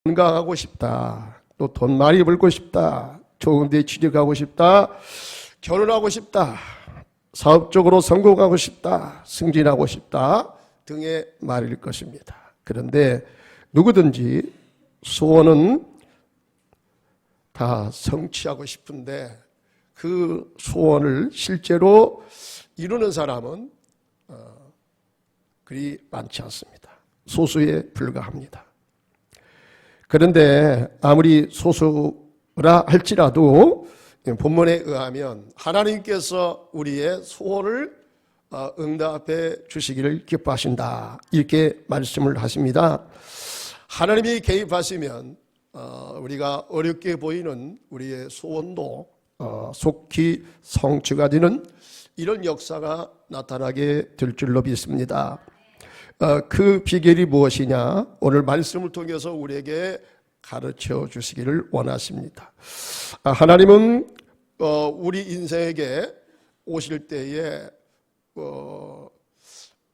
건강하고 싶다, 또 돈 많이 벌고 싶다, 좋은 데 취직하고 싶다, 결혼하고 싶다, 사업적으로 성공하고 싶다, 승진하고 싶다 등의 말일 것입니다. 그런데 누구든지 소원은 다 성취하고 싶은데 그 소원을 실제로 이루는 사람은 그리 많지 않습니다. 소수에 불과합니다. 그런데 아무리 소수라 할지라도 본문에 의하면 하나님께서 우리의 소원을 응답해 주시기를 기뻐하신다, 이렇게 말씀을 하십니다. 하나님이 개입하시면 우리가 어렵게 보이는 우리의 소원도 속히 성취가 되는 이런 역사가 나타나게 될 줄로 믿습니다. 그 비결이 무엇이냐? 오늘 말씀을 통해서 우리에게 가르쳐 주시기를 원하십니다. 하나님은 우리 인생에게 오실 때에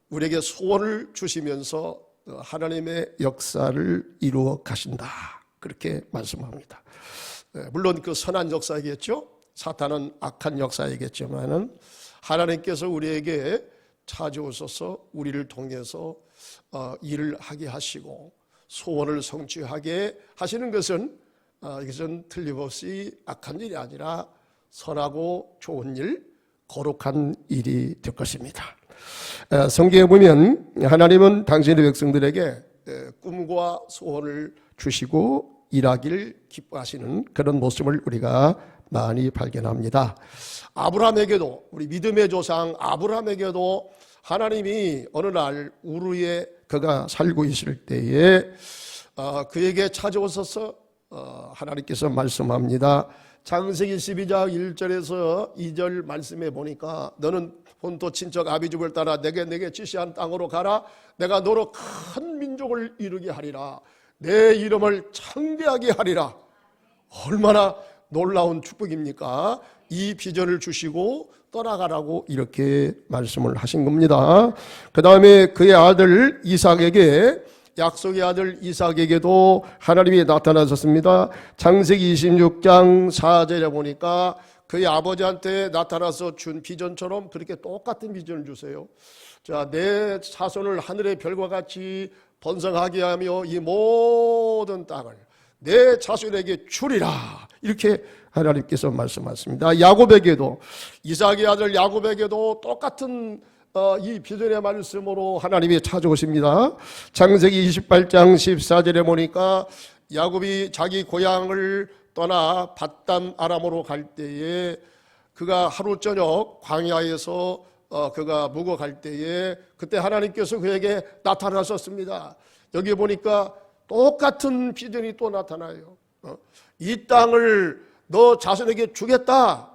우리에게 소원을 주시면서 하나님의 역사를 이루어 가신다, 그렇게 말씀합니다. 물론 그 선한 역사이겠죠. 사탄은 악한 역사이겠지만은 하나님께서 우리에게 찾아오셔서 우리를 통해서 일을 하게 하시고 소원을 성취하게 하시는 것은 이것은 틀림없이 악한 일이 아니라 선하고 좋은 일, 거룩한 일이 될 것입니다. 성경에 보면 하나님은 당신의 백성들에게 꿈과 소원을 주시고 일하기를 기뻐하시는 그런 모습을 우리가 많이 발견합니다. 아브라함에게도, 우리 믿음의 조상 아브라함에게도 하나님이 어느 날 우르에 그가 살고 있을 때에 그에게 찾아오셔서 하나님께서 말씀합니다. 창세기 12장 1절에서 2절 말씀해 보니까 너는 본토 친척 아비집을 따라 내게 지시한 땅으로 가라. 내가 너로 큰 민족을 이루게 하리라. 내 이름을 창대하게 하리라. 얼마나 놀라운 축복입니까? 이 비전을 주시고 떠나가라고 이렇게 말씀을 하신 겁니다. 그 다음에 그의 아들 이삭에게, 약속의 아들 이삭에게도 하나님이 나타나셨습니다. 창세기 26장 4절에 보니까 그의 아버지한테 나타나서 준 비전처럼 그렇게 똑같은 비전을 주세요. 자, 내 자손을 하늘의 별과 같이 번성하게 하며 이 모든 땅을 내 자손에게 주리라, 이렇게 하나님께서 말씀하십니다. 야곱에게도, 이삭의 아들 야곱에게도 똑같은 이 비전의 말씀으로 하나님이 찾아오십니다. 창세기 28장 14절에 보니까 야곱이 자기 고향을 떠나 밧담 아람으로 갈 때에 그가 하루 저녁 광야에서 그가 묵어갈 때에 그때 하나님께서 그에게 나타나셨습니다. 여기 보니까 똑같은 비전이 또 나타나요. 이 땅을 너 자손에게 주겠다.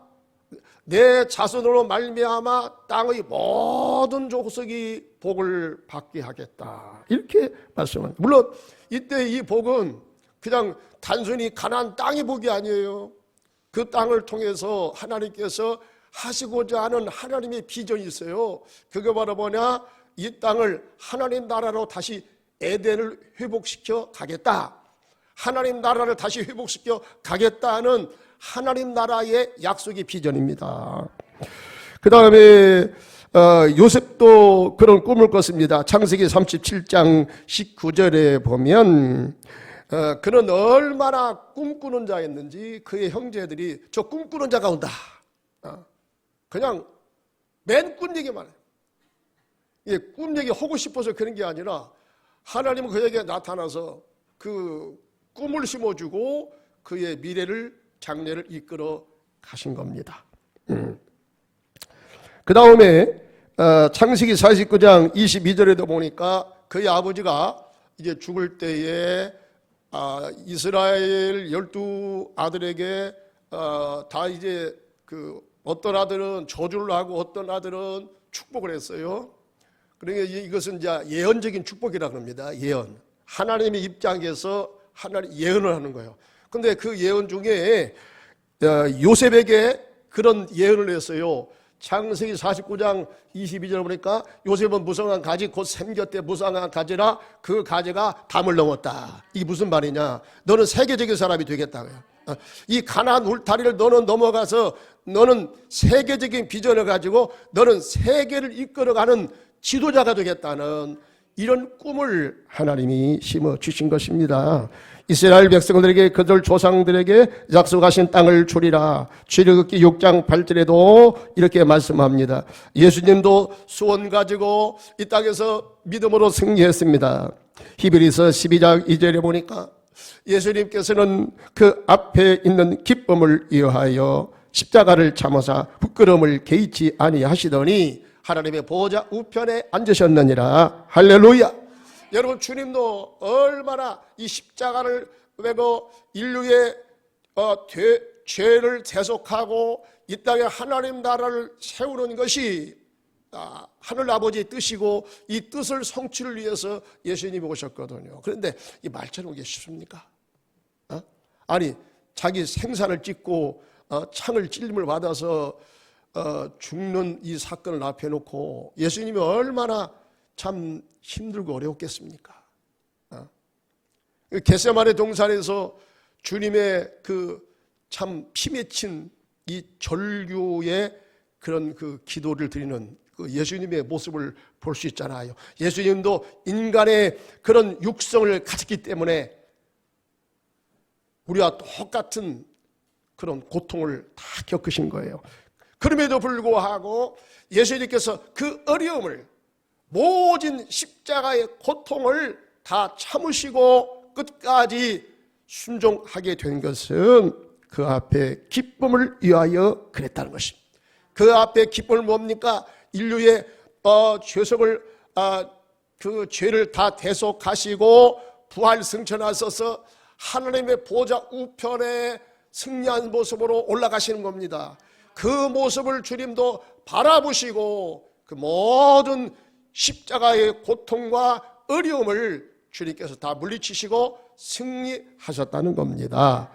내 자손으로 말미암아 땅의 모든 족속이 복을 받게 하겠다, 이렇게 말씀합니다. 물론 이때 이 복은 그냥 단순히 가나안 땅의 복이 아니에요. 그 땅을 통해서 하나님께서 하시고자 하는 하나님의 비전이 있어요. 그게 바로 뭐냐? 이 땅을 하나님 나라로 다시 에덴을 회복시켜 가겠다, 하나님 나라를 다시 회복시켜 가겠다는 하나님 나라의 약속의 비전입니다. 그 다음에 요셉도 그런 꿈을 꿨습니다. 창세기 37장 19절에 보면 그는 얼마나 꿈꾸는 자였는지 그의 형제들이 저 꿈꾸는 자가 온다, 그냥 맨 꿈 얘기만 해요. 꿈 얘기 하고 싶어서 그런 게 아니라 하나님은 그에게 나타나서 그 꿈을 심어주고 그의 미래를, 장래를 이끌어 가신 겁니다. 그 다음에 창세기 49장 22절에도 보니까 그의 아버지가 이제 죽을 때에 이스라엘 12아들에게 다 이제 어떤 아들은 저주를 하고 어떤 아들은 축복을 했어요. 그러니까 이것은 이제 예언적인 축복이라고 합니다. 예언. 하나님의 입장에서 하나님 예언을 하는 거예요. 근데 그 예언 중에 요셉에게 그런 예언을 했어요. 창세기 49장 22절 보니까 요셉은 무성한 가지 곧 샘곁에 무성한 가지라 그 가지가 담을 넘었다. 이게 무슨 말이냐? 너는 세계적인 사람이 되겠다고요. 이 가나안 울타리를 너는 넘어가서 너는 세계적인 비전을 가지고 너는 세계를 이끌어가는 지도자가 되겠다는 이런 꿈을 하나님이 심어 주신 것입니다. 이스라엘 백성들에게 그들 조상들에게 약속하신 땅을 주리라. 출애굽기 6장 8절에도 이렇게 말씀합니다. 예수님도 소원 가지고 이 땅에서 믿음으로 승리했습니다. 히브리서 12장 2절에 보니까 예수님께서는 그 앞에 있는 기쁨을 위하여 십자가를 참으사 부끄러움을 개의치 아니하시더니 하나님의 보좌 우편에 앉으셨느니라. 할렐루야. 여러분, 주님도 얼마나 이 십자가를 메고 인류의 죄를 대속하고 이 땅에 하나님 나라를 세우는 것이 하늘 아버지의 뜻이고 이 뜻을 성취를 위해서 예수님이 오셨거든요. 그런데 이 말처럼 이게 쉽습니까? 아니, 자기 생산을 찍고 창을 찔림을 받아서 죽는 이 사건을 앞에 놓고 예수님이 얼마나 참 힘들고 어려웠겠습니까? 겟세마네 동산에서 주님의 그 참 피 맺힌 이 절규의 그런 그 기도를 드리는 그 예수님의 모습을 볼 수 있잖아요. 예수님도 인간의 그런 육성을 가졌기 때문에 우리와 똑같은 그런 고통을 다 겪으신 거예요. 그럼에도 불구하고 예수님께서 그 어려움을, 모진 십자가의 고통을 다 참으시고 끝까지 순종하게 된 것은 그 앞에 기쁨을 위하여 그랬다는 것입니다. 그 앞에 기쁨을 뭡니까? 인류의 죄속을 그 죄를 다 대속하시고 부활 승천하셔서 하나님의 보좌 우편에 승리한 모습으로 올라가시는 겁니다. 그 모습을 주님도 바라보시고 그 모든 십자가의 고통과 어려움을 주님께서 다 물리치시고 승리하셨다는 겁니다.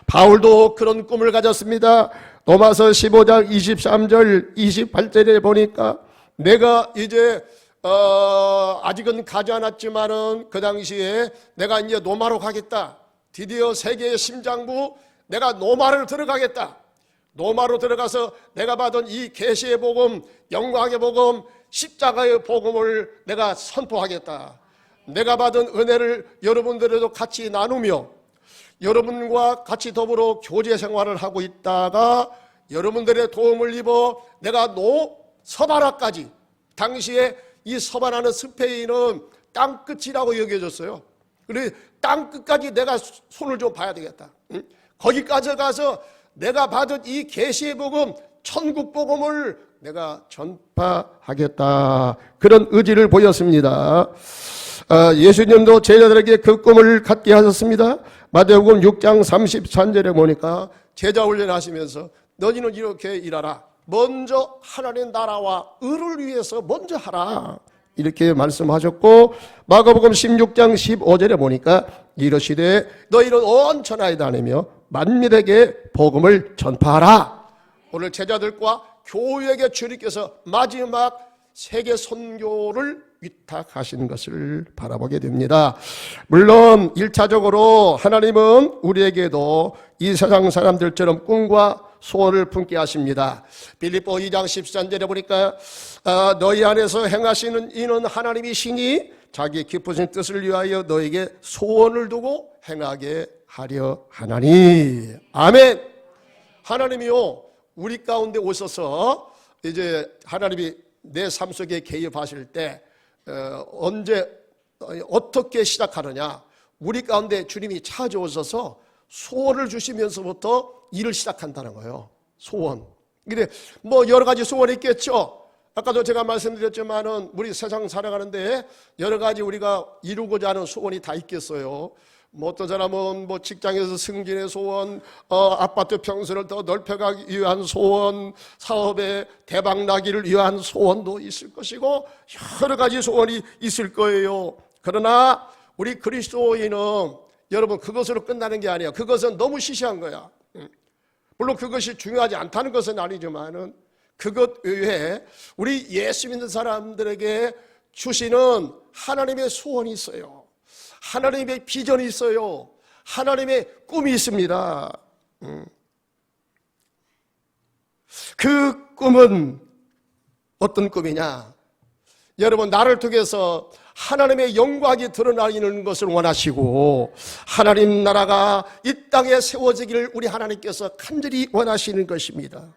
바울도 그런 꿈을 가졌습니다. 로마서 15장 23절 28절에 보니까 내가 이제 아직은 가지 않았지만은 그 당시에 내가 이제 로마로 가겠다. 드디어 세계의 심장부 내가 로마를 들어가겠다. 로마로 들어가서 내가 받은 이 계시의 복음, 영광의 복음, 십자가의 복음을 내가 선포하겠다. 내가 받은 은혜를 여러분들에도 같이 나누며 여러분과 같이 더불어 교제 생활을 하고 있다가 여러분들의 도움을 입어 내가 서바나까지, 당시에 이 서바나는 스페인은 땅끝이라고 여겨졌어요. 그래 땅끝까지 내가 손을 좀 봐야 되겠다. 거기까지 가서 내가 받은 이 계시의 복음, 천국 복음을 내가 전파하겠다. 그런 의지를 보였습니다. 예수님도 제자들에게 그 꿈을 갖게 하셨습니다. 마태복음 6장 33절에 보니까 제자 훈련하시면서 너희는 이렇게 일하라. 먼저 하나님 나라와 의를 위해서 먼저 하라. 이렇게 말씀하셨고, 마가복음 16장 15절에 보니까 이르시되 너희는 온 천하에 다니며 만민에게 복음을 전파하라. 오늘 제자들과 교회에게 주님께서 마지막 세계 선교를 위탁하시는 것을 바라보게 됩니다. 물론 1차적으로 하나님은 우리에게도 이 세상 사람들처럼 꿈과 소원을 품게 하십니다. 빌립보 2장 13절에 보니까 너희 안에서 행하시는 이는 하나님이시니 자기 깊으신 뜻을 위하여 너에게 소원을 두고 행하게 하려 하나니. 아멘. 하나님이요, 우리 가운데 오셔서 이제 하나님이 내 삶 속에 개입하실 때 언제 어떻게 시작하느냐, 우리 가운데 주님이 찾아오셔서 소원을 주시면서부터 일을 시작한다는 거예요. 소원. 근데 뭐 여러 가지 소원이 있겠죠. 아까도 제가 말씀드렸지만은 우리 세상 살아가는데 여러 가지 우리가 이루고자 하는 소원이 다 있겠어요. 뭐 어떤 사람은 뭐 직장에서 승진의 소원, 아파트 평수를 더 넓혀가기 위한 소원, 사업에 대박 나기를 위한 소원도 있을 것이고 여러 가지 소원이 있을 거예요. 그러나 우리 그리스도인은 여러분 그것으로 끝나는 게 아니야. 그것은 너무 시시한 거야. 물론 그것이 중요하지 않다는 것은 아니지만은 그것 외에 우리 예수 믿는 사람들에게 주시는 하나님의 소원이 있어요. 하나님의 비전이 있어요. 하나님의 꿈이 있습니다. 그 꿈은 어떤 꿈이냐? 여러분, 나를 통해서 하나님의 영광이 드러나는 것을 원하시고 하나님 나라가 이 땅에 세워지기를 우리 하나님께서 간절히 원하시는 것입니다.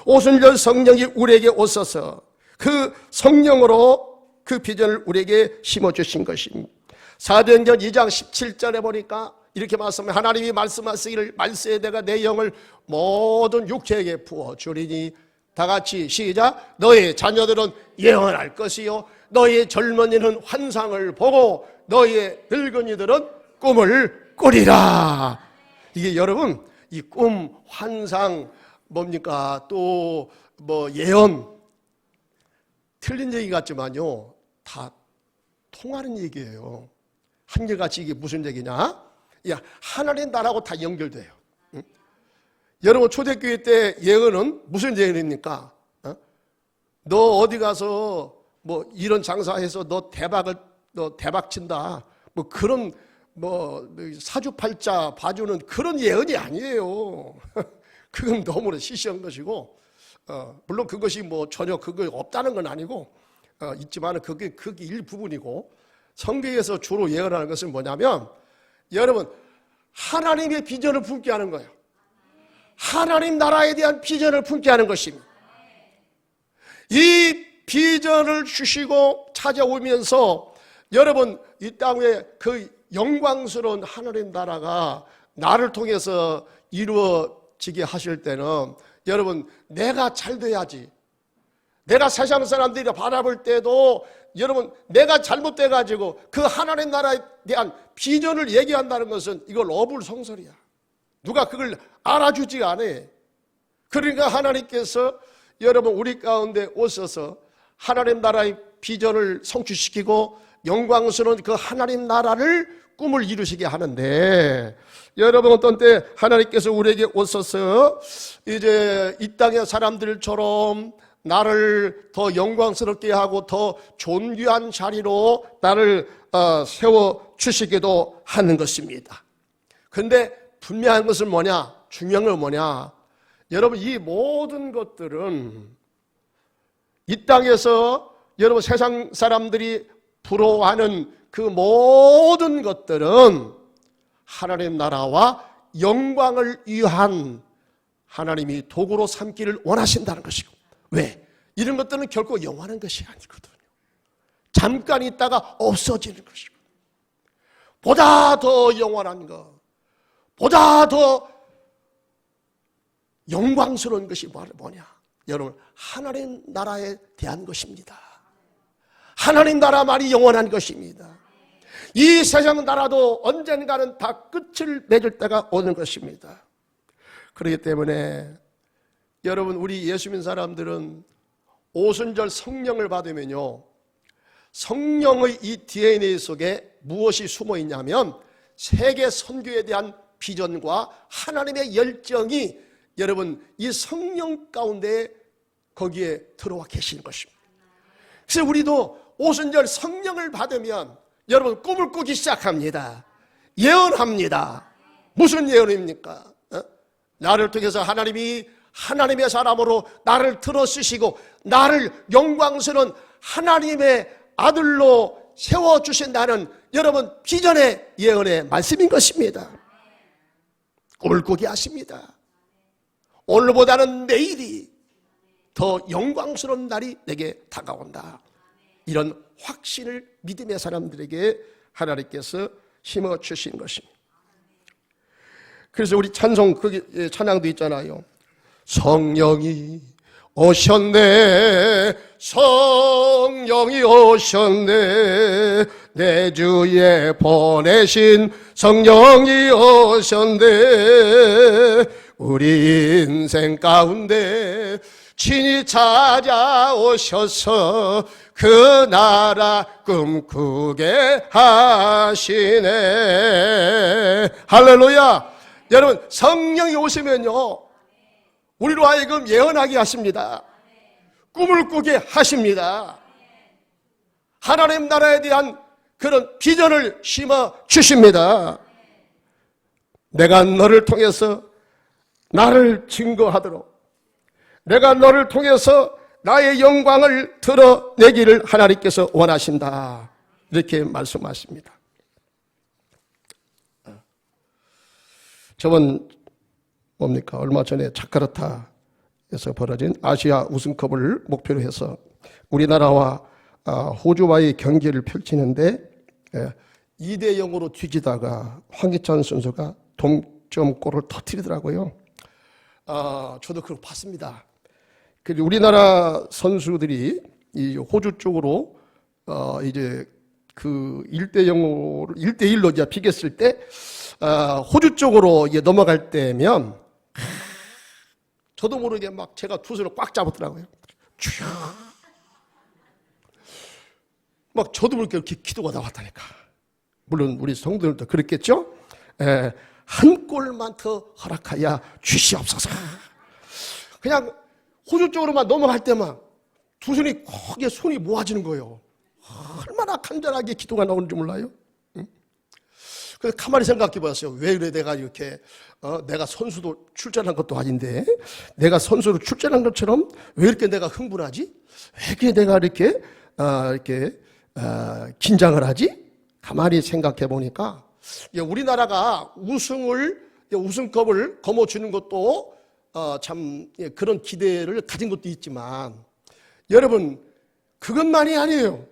오순절 성령이 우리에게 오셔서 그 성령으로 그 비전을 우리에게 심어주신 것입니다. 사도행전 2장 17절에 보니까 이렇게 말씀해, 하나님이 말씀하시기를 말세에 내가 내 영을 모든 육체에게 부어주리니, 다 같이 시작. 너희 자녀들은 예언할 것이요 너희 젊은이는 환상을 보고 너희의 늙은이들은 꿈을 꾸리라. 이게 여러분, 이 꿈, 환상, 뭡니까? 또 뭐 예언, 틀린 얘기 같지만요 다 통하는 얘기예요. 한결같이 이게 무슨 얘기냐? 야, 하나님 나라하고 다 연결돼요. 응? 여러분, 초대교회 때 예언은 무슨 예언입니까? 너 어디 가서 뭐 이런 장사해서 너 대박 친다, 뭐 그런 뭐 사주팔자 봐주는 그런 예언이 아니에요. 그건 너무나 시시한 것이고, 물론 그것이 뭐 전혀 그거 없다는 건 아니고 있지만 그게 일부분이고, 성경에서 주로 예언하는 것은 뭐냐면, 여러분, 하나님의 비전을 품게 하는 거예요. 하나님 나라에 대한 비전을 품게 하는 것입니다. 이 비전을 주시고 찾아오면서 여러분, 이 땅에 그 영광스러운 하나님 나라가 나를 통해서 이루어지게 하실 때는, 여러분, 내가 잘 돼야지. 내가 세상 사람들이 바라볼 때도 여러분, 내가 잘못돼가지고 그 하나님 나라에 대한 비전을 얘기한다는 것은 이걸 어불성설이야. 누가 그걸 알아주지 않아. 그러니까 하나님께서 여러분 우리 가운데 오셔서 하나님 나라의 비전을 성취시키고 영광스러운 그 하나님 나라를 꿈을 이루시게 하는데, 여러분 어떤 때 하나님께서 우리에게 오셔서 이제 이 땅의 사람들처럼 나를 더 영광스럽게 하고 더 존귀한 자리로 나를 세워주시기도 하는 것입니다. 그런데 분명한 것은 뭐냐? 중요한 건 뭐냐? 여러분, 이 모든 것들은 이 땅에서 여러분 세상 사람들이 부러워하는 그 모든 것들은 하나님 나라와 영광을 위한 하나님이 도구로 삼기를 원하신다는 것이고, 왜? 이런 것들은 결코 영원한 것이 아니거든요. 잠깐 있다가 없어지는 것이고, 보다 더 영원한 것, 보다 더 영광스러운 것이 뭐냐? 여러분, 하나님 나라에 대한 것입니다. 하나님 나라만이 영원한 것입니다. 이 세상 나라도 언젠가는 다 끝을 맺을 때가 오는 것입니다. 그렇기 때문에 여러분, 우리 예수 믿는 사람들은 오순절 성령을 받으면요, 성령의 이 DNA 속에 무엇이 숨어 있냐면 세계 선교에 대한 비전과 하나님의 열정이 여러분 이 성령 가운데 거기에 들어와 계시는 것입니다. 그래서 우리도 오순절 성령을 받으면 여러분 꿈을 꾸기 시작합니다. 예언합니다. 무슨 예언입니까? 나를 통해서 하나님이 하나님의 사람으로 나를 들어쓰시고 나를 영광스러운 하나님의 아들로 세워주신다는 여러분 비전의 예언의 말씀인 것입니다. 꿈을 꾸게 하십니다. 오늘보다는 내일이 더 영광스러운 날이 내게 다가온다. 이런 확신을 믿음의 사람들에게 하나님께서 심어주신 것입니다. 그래서 우리 찬양도 있잖아요. 성령이 오셨네, 성령이 오셨네, 내 주에 보내신 성령이 오셨네, 우리 인생 가운데 친히 찾아오셔서 그 나라 꿈꾸게 하시네. 할렐루야. 여러분, 성령이 오시면요 우리로 하여금 예언하게 하십니다. 꿈을 꾸게 하십니다. 하나님 나라에 대한 그런 비전을 심어 주십니다. 내가 너를 통해서 나를 증거하도록, 내가 너를 통해서 나의 영광을 드러내기를 하나님께서 원하신다. 이렇게 말씀하십니다. 저번 뭡니까? 얼마 전에 자카르타에서 벌어진 아시아 우승컵을 목표로 해서 우리나라와 호주와의 경기를 펼치는데 2대 0으로 뒤지다가 황희찬 선수가 동점골을 터뜨리더라고요. 저도 그걸 봤습니다. 우리나라 선수들이 이 호주 쪽으로 이제 그 1대 0으로 1대 1로 이제 비겼을 때 호주 쪽으로 이제 넘어갈 때면 저도 모르게 막 제가 두 손을 꽉 잡았더라고요. 막 저도 모르게 이렇게 기도가 나왔다니까. 물론 우리 성도들도 그랬겠죠. 한 골만 더 허락하여 주시옵소서. 그냥 호주 쪽으로만 넘어갈 때만 두 손이 크게 손이 모아지는 거예요. 얼마나 간절하게 기도가 나오는지 몰라요. 그래서 가만히 생각해 봤어요. 왜 그래 내가 이렇게 내가 선수도 출전한 것도 아닌데 내가 선수로 출전한 것처럼 왜 이렇게 내가 흥분하지? 왜 이렇게 내가 이렇게 긴장을 하지? 가만히 생각해 보니까 우리나라가 우승컵을 거머쥐는 것도 참 그런 기대를 가진 것도 있지만 여러분 그것만이 아니에요.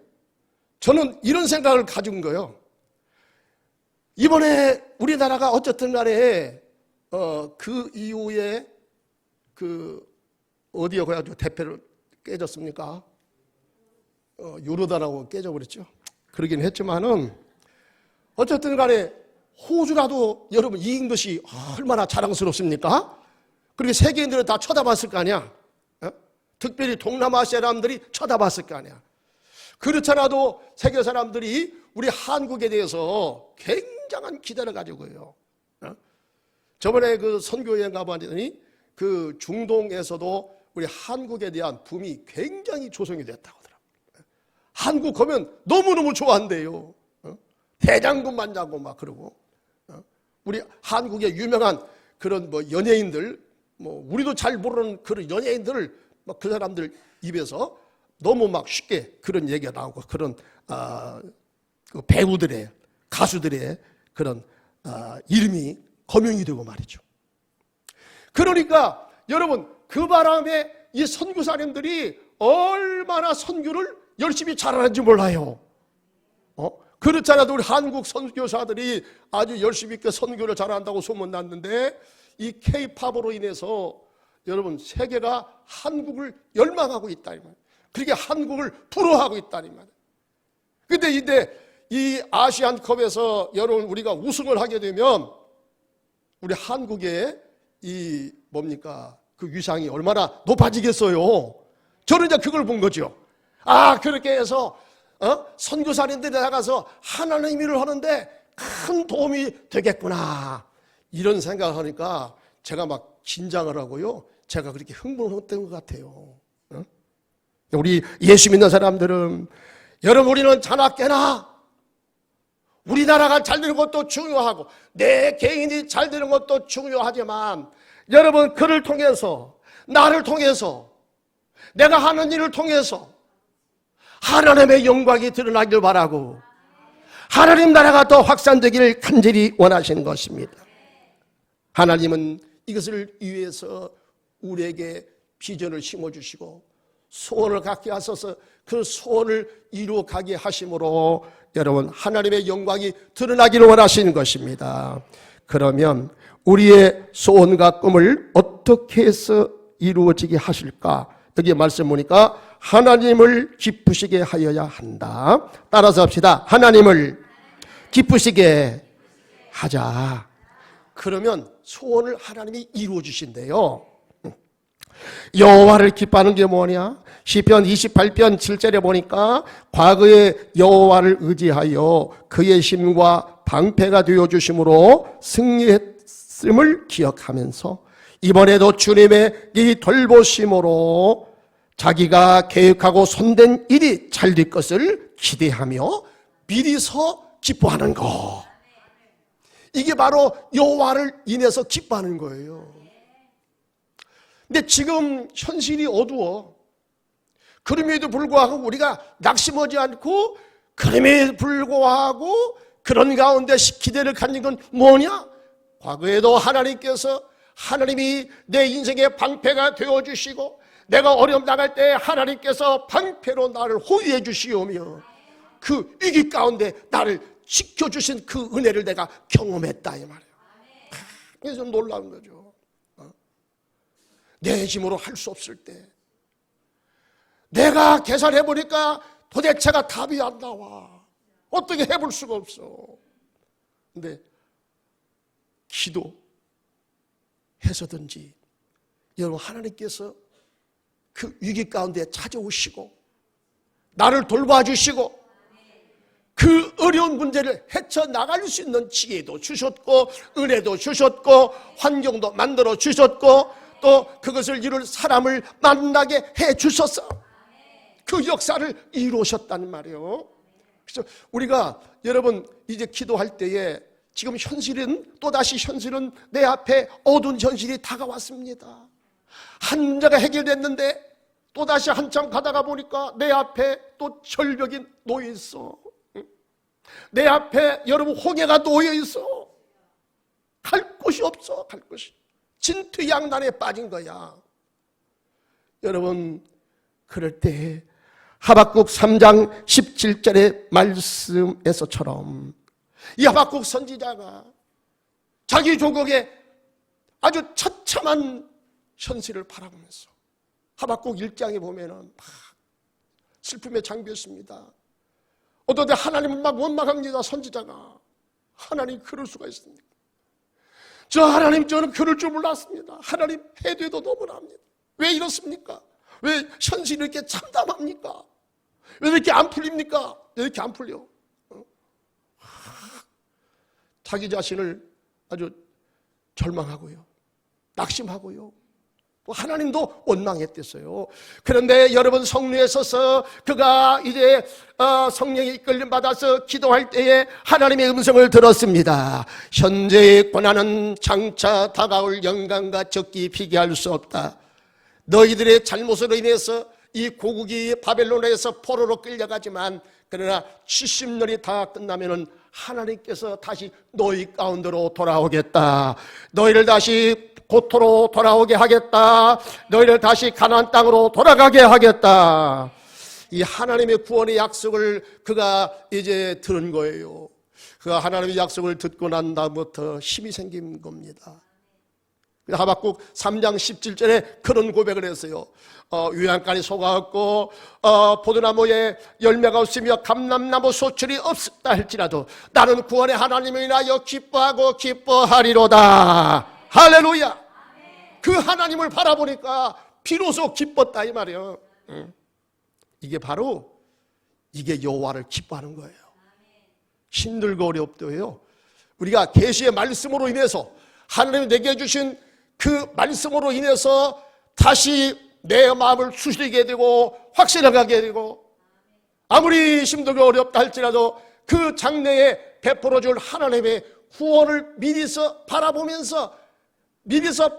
저는 이런 생각을 가진 거예요. 이번에 우리나라가 어쨌든 간에 그 이후에 어디에 가가지고 대패를 깨졌습니까? 요르단하고 깨져버렸죠. 그러긴 했지만은 어쨌든 간에 호주라도 여러분 이긴 것이 얼마나 자랑스럽습니까? 그렇게 세계인들은 다 쳐다봤을 거 아니야. 특별히 동남아시아 사람들이 쳐다봤을 거 아니야. 그렇잖아도 세계 사람들이 우리 한국에 대해서 굉장한 기대를 가지고 있어요. 저번에 그 선교여행 가봤더니 그 중동에서도 우리 한국에 대한 붐이 굉장히 조성이 됐다고 하더라고요. 한국 가면 너무너무 좋아한대요. 대장군 만나고 막 그러고. 우리 한국의 유명한 그런 뭐 연예인들, 뭐 우리도 잘 모르는 그런 연예인들을 막 그 사람들 입에서 너무 막 쉽게 그런 얘기가 나오고 그런 그 배우들의 가수들의 그런 이름이 거명이 되고 말이죠. 그러니까 여러분 그 바람에 이 선교사님들이 얼마나 선교를 열심히 잘하는지 몰라요. 그렇잖아도 우리 한국 선교사들이 아주 열심히 있게 선교를 잘한다고 소문났는데 이 K-팝으로 인해서 여러분 세계가 한국을 열망하고 있다니 말이에요. 그렇게 한국을 부러워하고 있다니 말이에요. 근데 이 아시안컵에서 여러분 우리가 우승을 하게 되면 우리 한국의 이 뭡니까 그 위상이 얼마나 높아지겠어요. 저는 이제 그걸 본 거죠. 그렇게 해서 선교사님들이 나가서 하나님의 일을 하는데 큰 도움이 되겠구나 이런 생각을 하니까 제가 막 긴장을 하고요. 제가 그렇게 흥분했던 것 같아요. 우리 예수 믿는 사람들은 여러분 우리는 자나깨나 우리나라가 잘 되는 것도 중요하고 내 개인이 잘 되는 것도 중요하지만 여러분 그를 통해서 나를 통해서 내가 하는 일을 통해서 하나님의 영광이 드러나길 바라고 하나님 나라가 더 확산되기를 간절히 원하시는 것입니다. 하나님은 이것을 위해서 우리에게 비전을 심어주시고 소원을 갖게 하셔서 그 소원을 이루어가게 하심으로 여러분 하나님의 영광이 드러나기를 원하시는 것입니다. 그러면 우리의 소원과 꿈을 어떻게 해서 이루어지게 하실까? 여기 말씀 보니까 하나님을 기쁘시게 하여야 한다. 따라서 합시다. 하나님을 기쁘시게 하자. 그러면 소원을 하나님이 이루어 주신대요. 여호와를 기뻐하는 게 뭐냐? 시편 28편 7절에 보니까 과거에 여호와를 의지하여 그의 힘과 방패가 되어 주심으로 승리했음을 기억하면서 이번에도 주님의 이 돌보심으로 자기가 계획하고 손댄 일이 잘 될 것을 기대하며 미리서 기뻐하는 것. 이게 바로 여호와를 인해서 기뻐하는 거예요. 근데 지금 현실이 어두워. 그럼에도 불구하고 우리가 낙심하지 않고, 그럼에도 불구하고 그런 가운데 기대를 갖는 건 뭐냐? 과거에도 하나님이 내 인생의 방패가 되어주시고, 내가 어려움 당할 때 하나님께서 방패로 나를 호위해 주시오며 그 위기 가운데 나를 지켜주신 그 은혜를 내가 경험했다, 이 말이에요. 그래서 놀라운 거죠. 내 힘으로 할 수 없을 때 내가 계산해보니까 도대체가 답이 안 나와. 어떻게 해볼 수가 없어. 근데 기도해서든지 여러분, 하나님께서 그 위기 가운데 찾아오시고 나를 돌봐주시고 그 어려운 문제를 헤쳐나갈 수 있는 지혜도 주셨고, 은혜도 주셨고, 환경도 만들어 주셨고, 또 그것을 이룰 사람을 만나게 해 주셔서 그 역사를 이루셨다는 말이에요. 그래서 우리가 여러분 이제 기도할 때에 지금 또다시 현실은 내 앞에 어두운 현실이 다가왔습니다. 한 문제가 해결됐는데 또다시 한참 가다가 보니까 내 앞에 또 절벽이 놓여 있어. 내 앞에 여러분 홍해가 놓여 있어. 갈 곳이 없어. 갈 곳이. 진퇴양난에 빠진 거야. 여러분, 그럴 때 하박국 3장 17절의 말씀에서처럼 이 하박국 선지자가 자기 조국의 아주 처참한 현실을 바라보면서, 하박국 1장에 보면은 막 슬픔의 장비였습니다. 어떤 때 하나님은 막 원망합니다. 선지자가. 하나님 그럴 수가 있습니까? 저는 그럴 줄 몰랐습니다. 하나님 해도해도 너무나합니다. 왜 이렇습니까? 왜 현실이 이렇게 참담합니까? 왜 이렇게 안 풀립니까? 왜 이렇게 안 풀려? 자기 자신을 아주 절망하고요, 낙심하고요, 또 하나님도 원망했댔어요. 그런데 여러분, 성령에 서서 그가 이제 성령의 이끌림 받아서 기도할 때에 하나님의 음성을 들었습니다. 현재의 고난은 장차 다가올 영광과 적기 비교할 수 없다. 너희들의 잘못으로 인해서 이 고국이 바벨론에서 포로로 끌려가지만, 그러나 70년이 다 끝나면은 하나님께서 다시 너희 가운데로 돌아오겠다. 너희를 다시 고토로 돌아오게 하겠다. 너희를 다시 가나안 땅으로 돌아가게 하겠다. 이 하나님의 구원의 약속을 그가 이제 들은 거예요. 그가 하나님의 약속을 듣고 난 다음부터 힘이 생긴 겁니다. 하박국 3장 17절에 그런 고백을 했어요. 유향가니 속아없고 포도나무에 열매가 없으며 감람나무 소출이 없다 할지라도 나는 구원의 하나님을 인하여 기뻐하고 기뻐하리로다. 할렐루야. 그 하나님을 바라보니까 비로소 기뻤다, 이 말이에요. 이게 바로 이게 여호와를 기뻐하는 거예요. 힘들고 어렵도요, 우리가 계시의 말씀으로 인해서 하나님이 내게 주신 그 말씀으로 인해서 다시 내 마음을 추스리게 되고 확실하게 되고, 아무리 힘들고 어렵다 할지라도 그 장래에 베풀어 줄 하나님의 구원을 미리서 바라보면서 미리서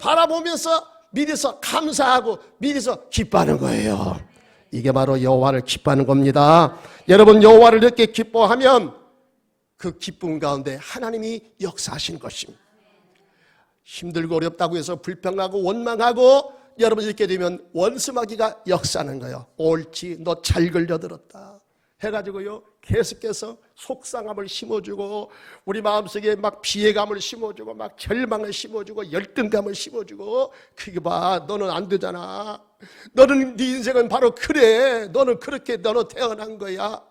감사하고 미리서 기뻐하는 거예요. 이게 바로 여호와를 기뻐하는 겁니다. 여러분, 여호와를 이렇게 기뻐하면 그 기쁨 가운데 하나님이 역사하시는 것입니다. 힘들고 어렵다고 해서 불평하고 원망하고 여러분 이렇게 되면 원수마귀가 역사하는 거예요. 옳지, 너 잘 걸려들었다 해가지고요, 계속해서 속상함을 심어주고 우리 마음속에 막 피해감을 심어주고 막 절망을 심어주고 열등감을 심어주고, 그게 봐, 너는 안 되잖아. 너는, 네 인생은 바로 그래. 너는 그렇게 너는 태어난 거야.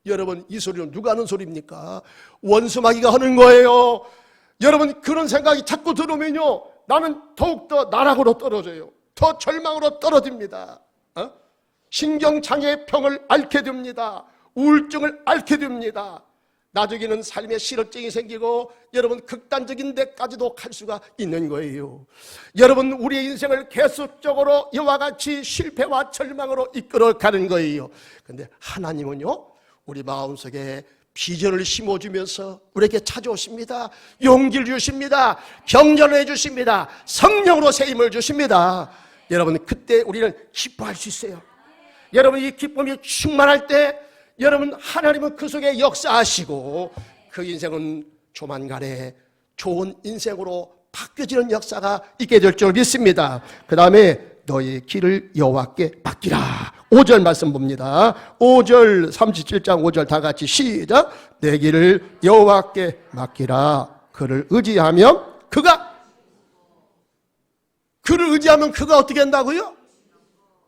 여러분, 이 소리는 누가 하는 소리입니까? 원수마귀가 하는 거예요. 여러분, 그런 생각이 자꾸 들어오면요, 나는 더욱더 나락으로 떨어져요. 더 절망으로 떨어집니다. 신경장애 병을 앓게 됩니다. 우울증을 앓게 됩니다. 나중에는 삶에 실업증이 생기고 여러분 극단적인 데까지도 갈 수가 있는 거예요. 여러분 우리의 인생을 계속적으로 이와 같이 실패와 절망으로 이끌어가는 거예요. 그런데 하나님은요 우리 마음속에 비전을 심어주면서 우리에게 찾아오십니다. 용기를 주십니다. 격려를 해주십니다. 성령으로 세임을 주십니다. 여러분 그때 우리는 기뻐할 수 있어요. 여러분 이 기쁨이 충만할 때 여러분 하나님은 그 속에 역사하시고 그 인생은 조만간에 좋은 인생으로 바뀌어지는 역사가 있게 될 줄 믿습니다. 그 다음에 너의 길을 여호와께 맡기라. 5절 말씀 봅니다. 5절 37장 5절 다 같이 시작. 내 길을 여호와께 맡기라. 그를 의지하면 그를 의지하면 그가 어떻게 한다고요?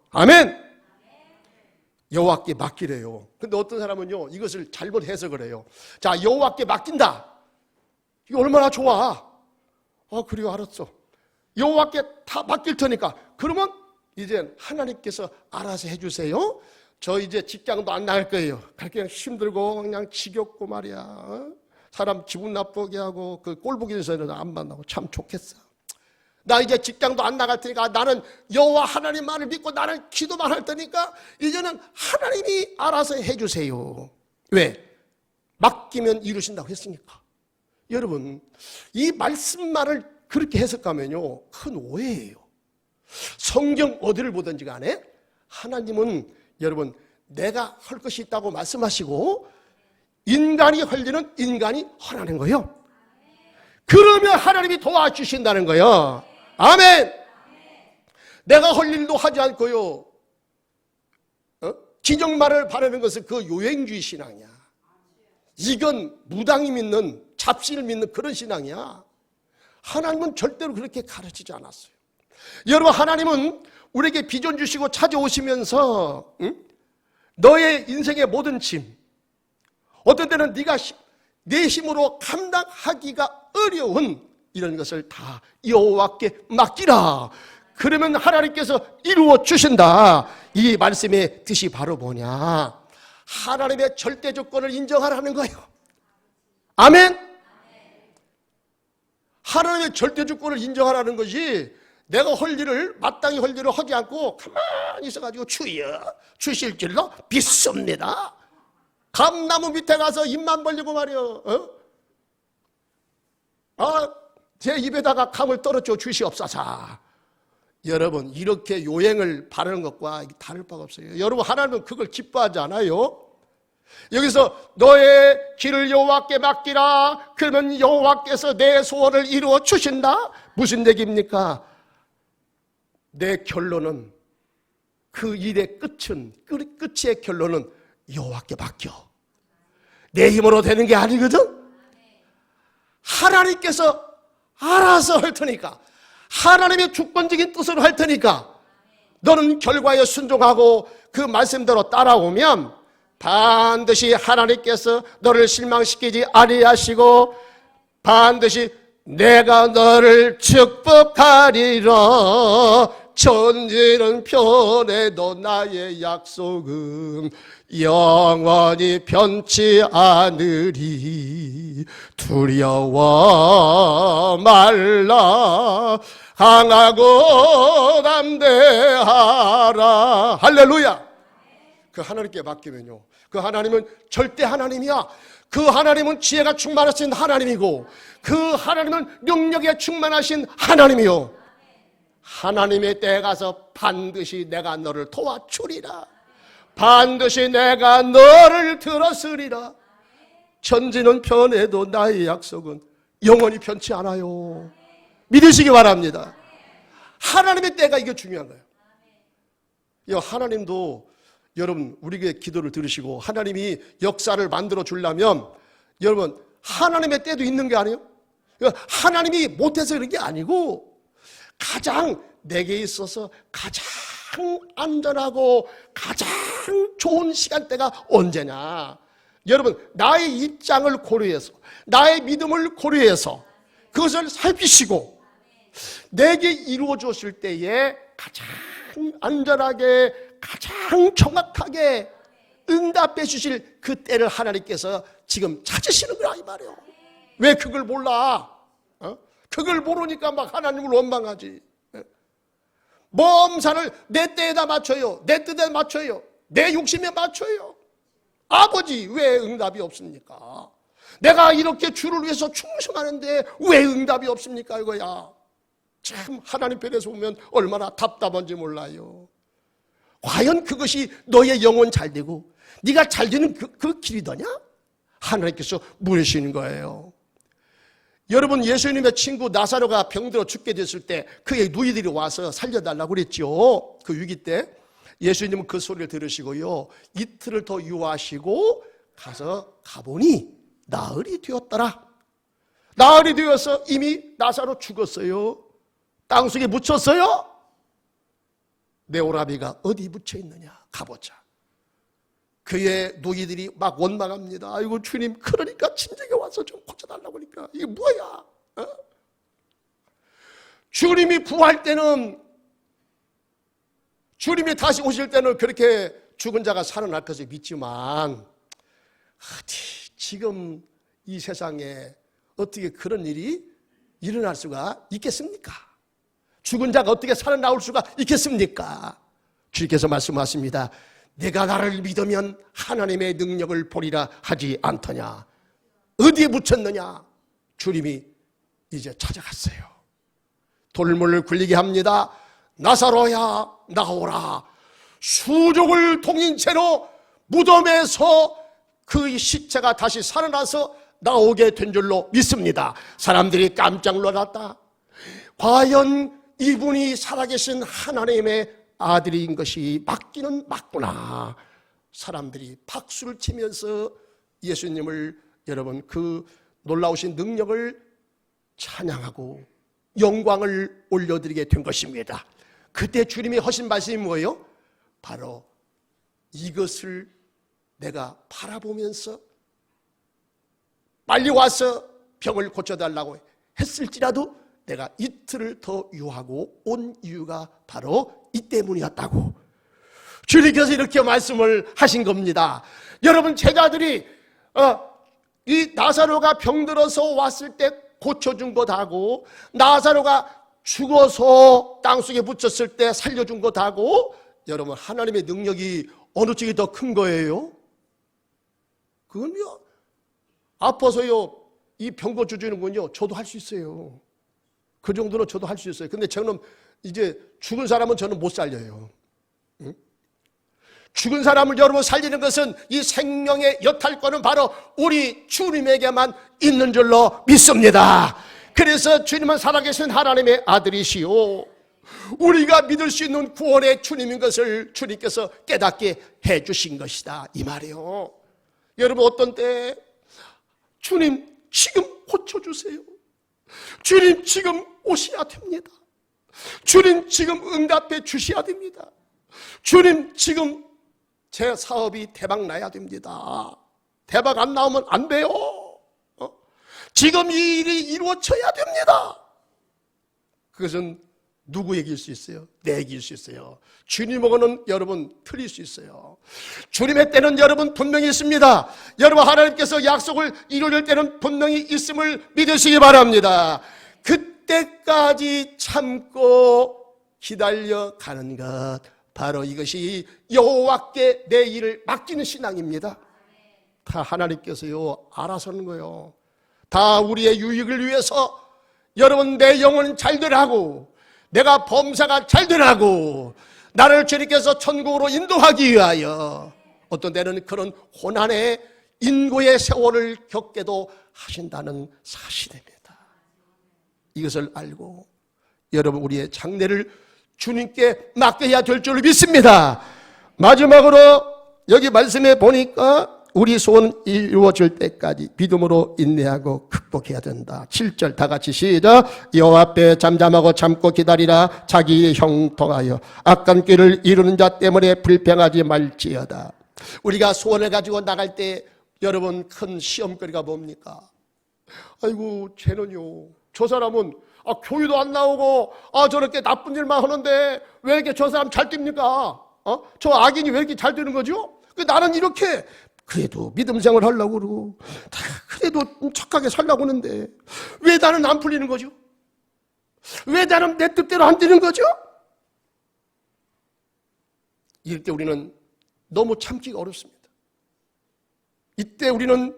아멘. 여호와께 맡기래요. 근데 어떤 사람은요 이것을 잘못 해석을 해요. 자, 여호와께 맡긴다. 이거 얼마나 좋아. 그래요, 알았어. 여호와께 다 맡길 테니까 그러면 이제 하나님께서 알아서 해주세요. 저 이제 직장도 안 나갈 거예요. 그냥 힘들고 그냥 지겹고 말이야. 사람 기분 나쁘게 하고 그 꼴보기 전에는 안 만나고 참 좋겠어. 나 이제 직장도 안 나갈 테니까 나는 여호와 하나님만을 믿고 나는 기도만 할 테니까 이제는 하나님이 알아서 해주세요. 왜? 맡기면 이루신다고 했으니까. 여러분 이 말씀만을 그렇게 해석하면요 큰 오해예요. 성경 어디를 보든지 간에 하나님은 여러분 내가 할 것이 있다고 말씀하시고 인간이 할 일은 인간이 하라는 거예요. 그러면 하나님이 도와주신다는 거예요. 아멘. 내가 할 일도 하지 않고요 기적만을 바라는 것은 그 요행주의 신앙이야. 이건 무당이 믿는 잡신을 믿는 그런 신앙이야. 하나님은 절대로 그렇게 가르치지 않았어요. 여러분 하나님은 우리에게 비전 주시고 찾아오시면서 너의 인생의 모든 짐 어떤 때는 네가 내 힘으로 감당하기가 어려운 이런 것을 다 여호와께 맡기라. 그러면 하나님께서 이루어 주신다. 이 말씀의 뜻이 바로 뭐냐? 하나님의 절대 조건을 인정하라는 거예요. 아멘. 하나님의 절대 조건을 인정하라는 것이 내가 할 일을 마땅히 할 일을 하지 않고 가만히 있어가지고 주여 주실 줄로 믿습니다. 감나무 밑에 가서 입만 벌리고 말이요 제 입에다가 감을 떨어져 주시옵소서. 여러분 이렇게 요행을 바라는 것과 다를 바가 없어요. 여러분 하나님은 그걸 기뻐하지 않아요. 여기서 너의 길을 여호와께 맡기라. 그러면 여호와께서 내 소원을 이루어 주신다. 무슨 얘기입니까? 내 결론은 그 일의 끝의 결론은 여호와께 맡겨. 내 힘으로 되는 게 아니거든. 하나님께서 알아서 할 테니까 하나님의 주권적인 뜻으로 할 테니까 너는 결과에 순종하고 그 말씀대로 따라오면 반드시 하나님께서 너를 실망시키지 아니하시고 반드시 내가 너를 축복하리라. 천지는 변해도 나의 약속은 영원히 변치 않으리. 두려워 말라. 강하고 담대하라. 할렐루야. 그 하나님께 맡기면요 그 하나님은 절대 하나님이야. 그 하나님은 지혜가 충만하신 하나님이고 그 하나님은 능력에 충만하신 하나님이요 하나님의 때에 가서 반드시 내가 너를 도와주리라. 반드시 내가 너를 들었으리라. 천지는 변해도 나의 약속은 영원히 변치 않아요. 믿으시기 바랍니다. 하나님의 때가 이게 중요한 거예요. 하나님도 여러분 우리에게 기도를 들으시고 하나님이 역사를 만들어 주려면 여러분 하나님의 때도 있는 게 아니에요. 하나님이 못해서 그런 게 아니고 가장 내게 있어서 가장 안전하고 가장 좋은 시간대가 언제냐. 여러분 나의 입장을 고려해서 나의 믿음을 고려해서 그것을 살피시고 내게 이루어 줬을 때에 가장 안전하게 가장 정확하게 응답해 주실 그 때를 하나님께서 지금 찾으시는 거야 이 말이에요. 왜 그걸 몰라? 그걸 모르니까 막 하나님을 원망하지. 범사를 내 때에다 맞춰요. 내 뜻에 맞춰요. 내 욕심에 맞춰요. 아버지 왜 응답이 없습니까? 내가 이렇게 주를 위해서 충성하는데 왜 응답이 없습니까? 이거야. 참 하나님 편에서 보면 얼마나 답답한지 몰라요. 과연 그것이 너의 영혼 잘 되고 네가 잘 되는 그 길이더냐? 하나님께서 물으시는 거예요. 여러분, 예수님의 친구 나사로가 병들어 죽게 됐을 때 그의 누이들이 와서 살려달라고 그랬죠. 그 위기 때 예수님은 그 소리를 들으시고요, 이틀을 더 유하시고 가보니 나흘이 되었더라. 나흘이 되어서 이미 나사로 죽었어요. 땅속에 묻혔어요. 내 오라비가 어디 묻혀 있느냐, 가보자. 그의 누이들이 막 원망합니다. 아이고 주님, 그러니까 친정에 와서 좀 고쳐달라고 하니까 이게 뭐야? 주님이 부활 때는, 주님이 다시 오실 때는 그렇게 죽은 자가 살아날 것을 믿지만 어디 지금 이 세상에 어떻게 그런 일이 일어날 수가 있겠습니까? 죽은 자가 어떻게 살아나올 수가 있겠습니까? 주님께서 말씀하십니다. 내가 나를 믿으면 하나님의 능력을 보리라 하지 않더냐. 어디에 묻혔느냐? 주님이 이제 찾아갔어요. 돌문을 굴리게 합니다. 나사로야 나오라. 수족을 동인 채로 무덤에서 그 시체가 다시 살아나서 나오게 된 줄로 믿습니다. 사람들이 깜짝 놀랐다. 과연 이분이 살아계신 하나님의 아들인 것이 맞기는 맞구나. 사람들이 박수를 치면서 예수님을, 여러분, 그 놀라우신 능력을 찬양하고 영광을 올려드리게 된 것입니다. 그때 주님이 하신 말씀이 뭐예요? 바로 이것을 내가 바라보면서 빨리 와서 병을 고쳐달라고 했을지라도 내가 이틀을 더 유하고 온 이유가 바로 이 때문이었다고 주님께서 이렇게 말씀을 하신 겁니다. 여러분, 제자들이 이 나사로가 병들어서 왔을 때 고쳐준 것하고 나사로가 죽어서 땅속에 묻혔을 때 살려준 것하고, 여러분, 하나님의 능력이 어느 쪽이 더 큰 거예요? 그건요, 아파서요 이 병 고쳐주는군요, 저도 할 수 있어요. 그 정도는 저도 할 수 있어요. 근데 저는 이제 죽은 사람은 저는 못 살려요. 응? 죽은 사람을 여러분 살리는 것은 이 생명의 여탈권은 바로 우리 주님에게만 있는 줄로 믿습니다. 그래서 주님은 살아계신 하나님의 아들이시오, 우리가 믿을 수 있는 구원의 주님인 것을 주님께서 깨닫게 해주신 것이다, 이 말이에요. 여러분, 어떤 때 주님 지금 고쳐주세요, 주님 지금 오셔야 됩니다, 주님 지금 응답해 주셔야 됩니다, 주님 지금 제 사업이 대박 나야 됩니다, 대박 안 나오면 안 돼요, 지금 이 일이 이루어져야 됩니다. 그것은 누구에게 일 수 있어요? 내게 일 수 있어요. 주님하고는 여러분 틀릴 수 있어요. 주님의 때는 여러분 분명히 있습니다. 여러분, 하나님께서 약속을 이루실 때는 분명히 있음을 믿으시기 바랍니다. 그때까지 참고 기다려가는 것, 바로 이것이 여호와께 내 일을 맡기는 신앙입니다. 다 하나님께서요 알아서 하는 거예요. 다 우리의 유익을 위해서, 여러분, 내 영혼은 잘 되라고, 내가 범사가 잘 되라고, 나를 주님께서 천국으로 인도하기 위하여 어떤 때는 그런 고난의 인고의 세월을 겪게도 하신다는 사실입니다. 이것을 알고 여러분, 우리의 장래를 주님께 맡겨야 될 줄 믿습니다. 마지막으로 여기 말씀에 보니까 우리 소원은 이루어질 때까지 믿음으로 인내하고 극복해야 된다. 7절 다 같이 시작. 여호와 앞에 잠잠하고 참고 기다리라. 자기 형통하여 악한 길을 이루는 자 때문에 불평하지 말지어다. 우리가 소원을 가지고 나갈 때 여러분, 큰 시험거리가 뭡니까? 아이고 쟤는요, 저 사람은 교회도 안 나오고 저렇게 나쁜 일만 하는데 왜 이렇게 저 사람 잘 됩니까? 저 악인이 왜 이렇게 잘 되는 거죠? 나는 이렇게 그래도 믿음 생활 하려고 그러고 그래도 착하게 살려고 하는데 왜 나는 안 풀리는 거죠? 왜 나는 내 뜻대로 안 되는 거죠? 이럴 때 우리는 너무 참기가 어렵습니다. 이때 우리는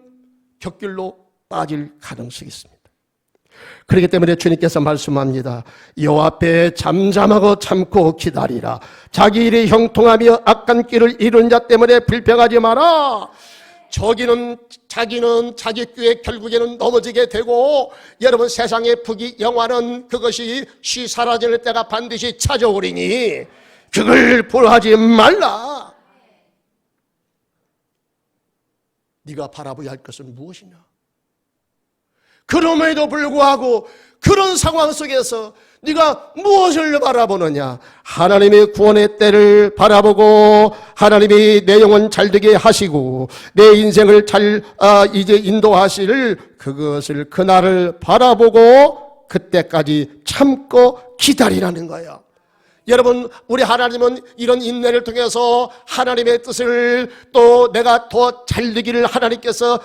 벽길로 빠질 가능성이 있습니다. 그렇기 때문에 주님께서 말씀합니다. 여호와 앞에 잠잠하고 참고 기다리라. 자기 일이 형통하며 악한 길을 이룬 자 때문에 불평하지 마라. 자기는 자기 꾀에 결국에는 넘어지게 되고, 여러분 세상의 부귀 영화는 그것이 쉬 사라질 때가 반드시 찾아오리니 그걸 보하지 말라. 네가 바라봐야 할 것은 무엇이냐? 그럼에도 불구하고 그런 상황 속에서 네가 무엇을 바라보느냐? 하나님의 구원의 때를 바라보고 하나님이 내 영혼 잘되게 하시고 내 인생을 잘 이제 인도하실 그것을 그날을 바라보고 그때까지 참고 기다리라는 거예요. 여러분, 우리 하나님은 이런 인내를 통해서 하나님의 뜻을 또 내가 더 잘되기를 하나님께서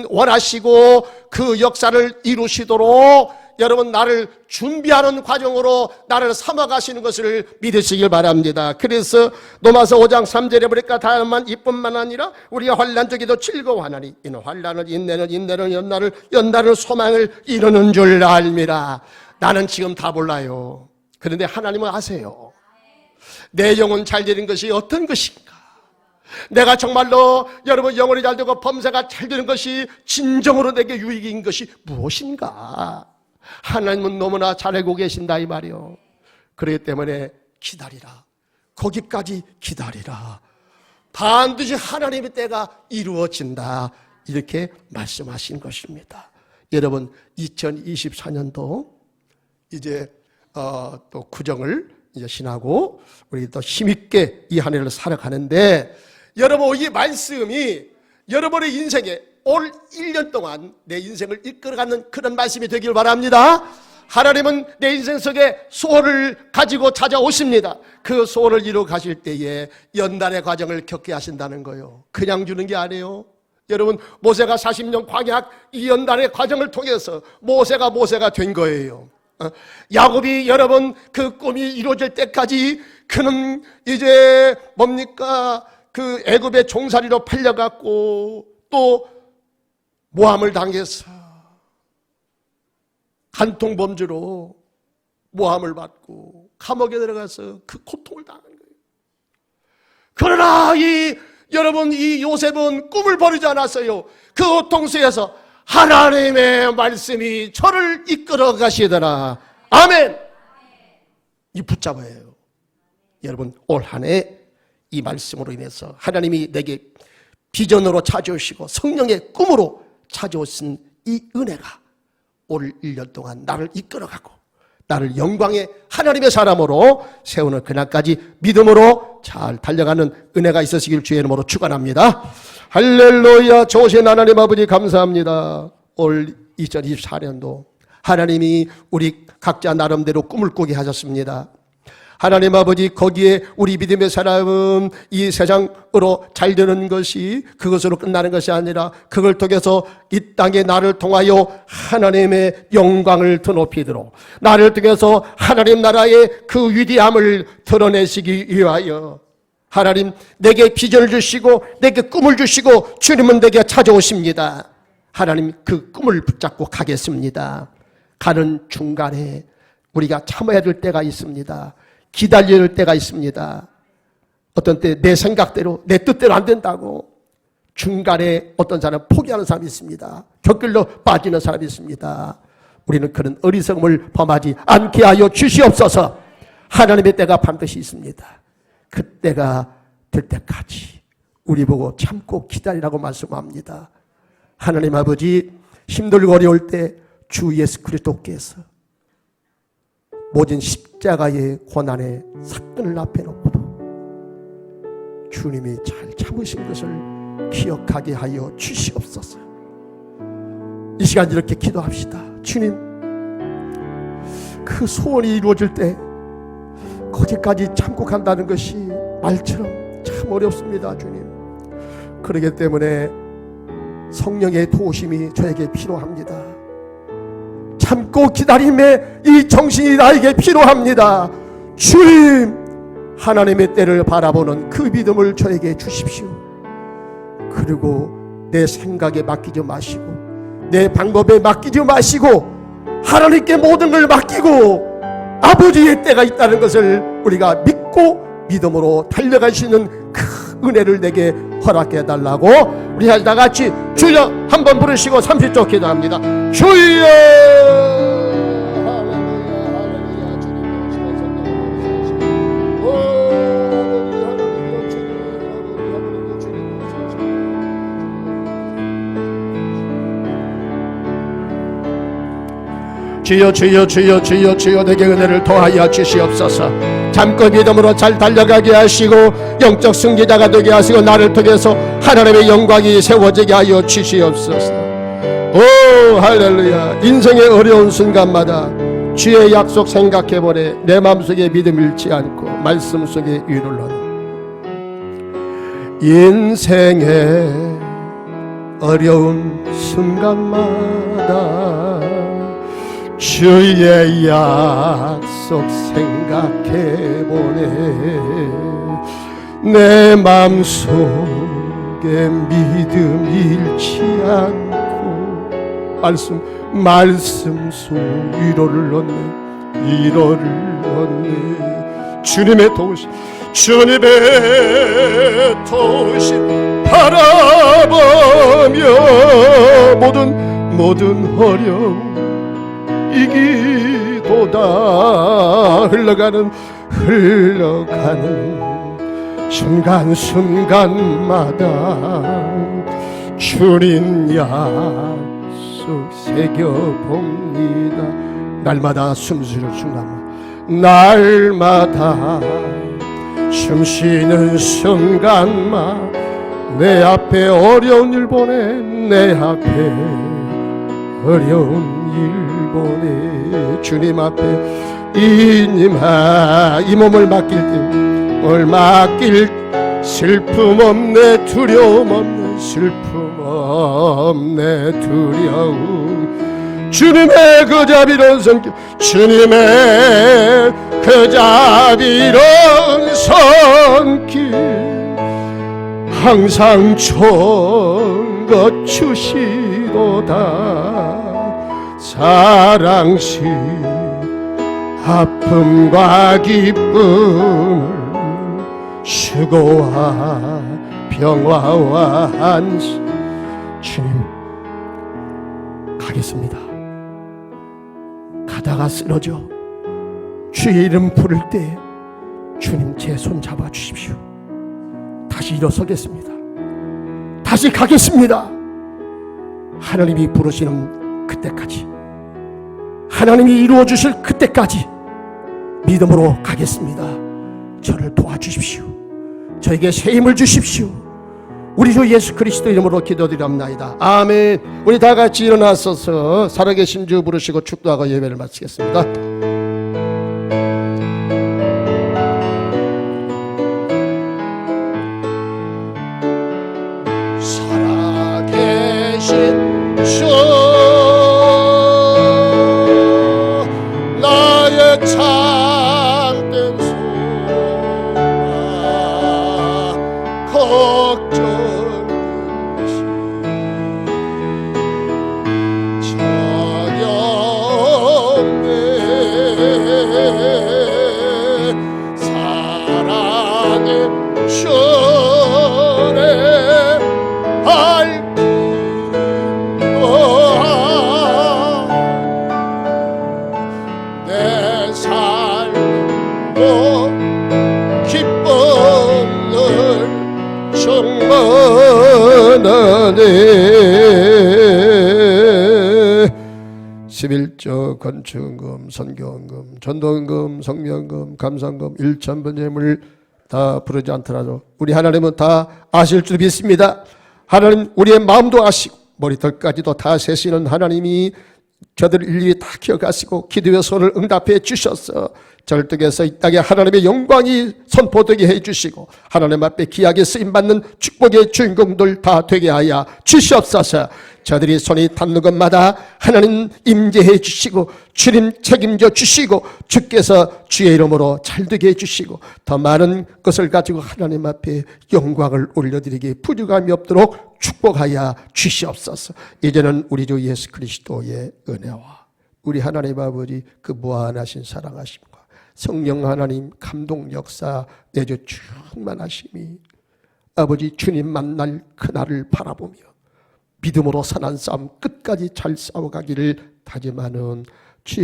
원하시고 그 역사를 이루시도록 여러분 나를 준비하는 과정으로 나를 삼아가시는 것을 믿으시길 바랍니다. 그래서 로마서 5장 3절에 보니까 다만 이뿐만 아니라 우리가 환난 중에도 즐거워하나니 이는 환난을 인내는 연날을 소망을 이루는 줄 알미라. 나는 지금 다 몰라요. 그런데 하나님은 아세요. 내 영혼 잘 되는 것이 어떤 것인가? 내가 정말로 여러분 영혼이 잘 되고 범사가 잘 되는 것이 진정으로 내게 유익인 것이 무엇인가? 하나님은 너무나 잘 알고 계신다 이 말이요. 그렇기 때문에 기다리라. 거기까지 기다리라. 반드시 하나님의 때가 이루어진다. 이렇게 말씀하신 것입니다. 여러분 2024년도 이제 또 구정을 이제 지나고 우리 또 힘있게 이 한 해를 살아가는데, 여러분 이 말씀이 여러분의 인생에 올 1년 동안 내 인생을 이끌어가는 그런 말씀이 되길 바랍니다. 하나님은 내 인생 속에 소원을 가지고 찾아오십니다. 그 소원을 이루어 가실 때에 연단의 과정을 겪게 하신다는 거예요. 그냥 주는 게 아니에요. 여러분 모세가 40년 광야 이 연단의 과정을 통해서 모세가 된 거예요. 야곱이 여러분 그 꿈이 이루어질 때까지 그는 이제 뭡니까? 그 애굽의 종살이로 팔려갔고 또 모함을 당해서 간통범죄로 모함을 받고 감옥에 들어가서 그 고통을 당한 거예요. 그러나 여러분 이 요셉은 꿈을 버리지 않았어요. 그 고통 속에서 하나님의 말씀이 저를 이끌어 가시더라. 아멘. 이 붙잡아야 해요. 여러분 올 한 해 이 말씀으로 인해서 하나님이 내게 비전으로 찾아오시고 성령의 꿈으로 찾아오신 이 은혜가 올 1년 동안 나를 이끌어가고 나를 영광의 하나님의 사람으로 세우는 그날까지 믿음으로 잘 달려가는 은혜가 있으시길 주의 이름으로 축원합니다. 할렐루야. 좋으신 하나님 아버지 감사합니다. 올 2024년도 하나님이 우리 각자 나름대로 꿈을 꾸게 하셨습니다. 하나님 아버지 거기에 우리 믿음의 사람은 이 세상으로 잘 되는 것이 그것으로 끝나는 것이 아니라 그걸 통해서 이 땅에 나를 통하여 하나님의 영광을 드높이도록 나를 통해서 하나님 나라의 그 위대함을 드러내시기 위하여 하나님 내게 비전을 주시고 내게 꿈을 주시고 주님은 내게 찾아오십니다. 하나님 그 꿈을 붙잡고 가겠습니다. 가는 중간에 우리가 참아야 될 때가 있습니다. 기다려야 될 때가 있습니다. 어떤 때 내 생각대로 내 뜻대로 안 된다고 중간에 어떤 사람 포기하는 사람이 있습니다. 곁길로 빠지는 사람이 있습니다. 우리는 그런 어리석음을 범하지 않게 하여 주시옵소서. 하나님의 때가 반드시 있습니다. 그때가 될 때까지 우리 보고 참고 기다리라고 말씀합니다. 하나님 아버지 힘들고 어려울 때 주 예수 그리스도께서 모든 십자가의 고난의 사건을 앞에 놓고도 주님이 잘 참으신 것을 기억하게 하여 주시옵소서. 이 시간 이렇게 기도합시다. 주님 그 소원이 이루어질 때 거기까지 참고 간다는 것이 말처럼 참 어렵습니다. 주님 그렇기 때문에 성령의 도우심이 저에게 필요합니다. 참고 기다림의 이 정신이 나에게 필요합니다. 주님, 하나님의 때를 바라보는 그 믿음을 저에게 주십시오. 그리고 내 생각에 맡기지 마시고 내 방법에 맡기지 마시고 하나님께 모든 걸 맡기고 아버지의 때가 있다는 것을 우리가 믿고 믿음으로 달려갈 수 있는 그 은혜를 내게 허락해 달라고 우리 다 같이 주여 한번 부르시고 30초 기도합니다. 주여 주여 주여 주여 주여 주여 내게 은혜를 더하여 주시옵소서. 잠깐 믿음으로 잘 달려가게 하시고 영적 승리자가 되게 하시고 나를 통해서 하나님의 영광이 세워지게 하여 주시옵소서. 오 할렐루야. 인생의 어려운 순간마다 주의 약속 생각해보내 내 마음속에 믿음 잃지 않고 말씀 속에 위로를 얻는 인생의 어려운 순간마다 주의 약속 생각해보네 내 맘속에 믿음 잃지 않고 말씀 속 위로를 얻네 주님의 도우심 바라보며 모든 어려움 이기도다 흘러가는 순간순간마다 주님 약속 새겨봅니다. 날마다 숨쉬는 순간마다 날마다 숨쉬는 순간마다 내 앞에 어려운 일 보내 내 앞에 어려운 일 보내 주님 앞에 이 몸을 맡길 슬픔 없네 두려움 없네 슬픔 없네 두려움 주님의 그 자비로운 성격 주님의 그 자비로운 손길 항상 좋은 것 주시도다 사랑시 아픔과 기쁨을 수고와 평화와 안식 주님 가겠습니다. 가다가 쓰러져 주의 이름 부를 때 주님 제 손 잡아 주십시오. 다시 일어서겠습니다. 다시 가겠습니다. 하나님이 부르시는 그때까지 하나님이 이루어 주실 그때까지 믿음으로 가겠습니다. 저를 도와주십시오. 저에게 새 힘을 주십시오. 우리 주 예수 그리스도 이름으로 기도드립니다. 아멘. 우리 다 같이 일어나서서 살아계신 주 부르시고 축도하고 예배를 마치겠습니다. 살아계신 주 나의 참된 소망 걱정 전혀 없네 사랑의 주를 내 삶도 기쁨을 충만하네 11조 건축금 선교원금 전도원금 성명금 감사원금 일천번 예물 다 부르지 않더라도 우리 하나님은 다 아실 줄 믿습니다. 하나님 우리의 마음도 아시고 머리털까지도 다 세시는 하나님이 저들 일일이 다 기억하시고 기도의 손을 응답해 주셔서 절뚝에서 이 땅에 하나님의 영광이 선포되게 해주시고 하나님 앞에 귀하게 쓰임받는 축복의 주인공들 다 되게 하여 주시옵소서. 저들이 손이 닿는 것마다 하나님 임재해 주시고 주님 책임져 주시고 주께서 주의 이름으로 잘되게 해주시고 더 많은 것을 가지고 하나님 앞에 영광을 올려드리기에 부족함이 없도록 축복하여 주시옵소서. 이제는 우리 주 예수 그리스도의 은혜와 우리 하나님 아버지 그 무한하신 사랑하심과 성령 하나님 감동 역사 내주 충만하심이 아버지 주님 만날 그날을 바라보며 믿음으로 선한 싸움 끝까지 잘 싸워가기를 다짐하는 주의